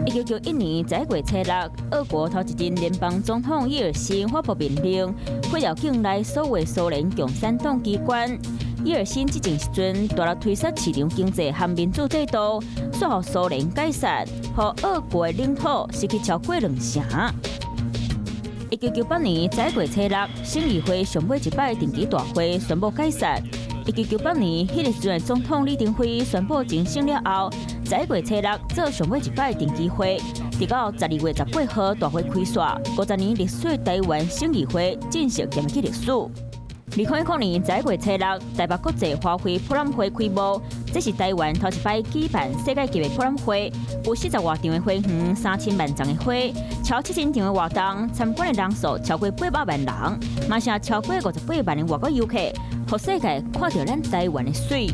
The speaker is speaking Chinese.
1991年1月7日，俄国头一任联邦总统伊尔辛发布命令，毁掉境内所有苏联共产党机关。伊尔辛执政时阵，大力推翻市场经济和民主制度，说服苏联解散，让俄国的领土失去超过2成。1998年1月7日，省议会上尾一摆定期大会宣布解散。1998年，迄个时阵总统李登辉宣布晋升了后，1月7日做上尾一摆定期会，直到12月18号大会开煞，50年历史的台湾省议会正式建起历史。2010年1月7日，台北国际花卉博览会开幕，这是台湾头一摆举办世界级的博览会，有40外场的花园，3000万丛的花，超7000场的活动，参观的人数超过800万人，嘛是超过58万的外国游客，让世界看到咱台湾的水。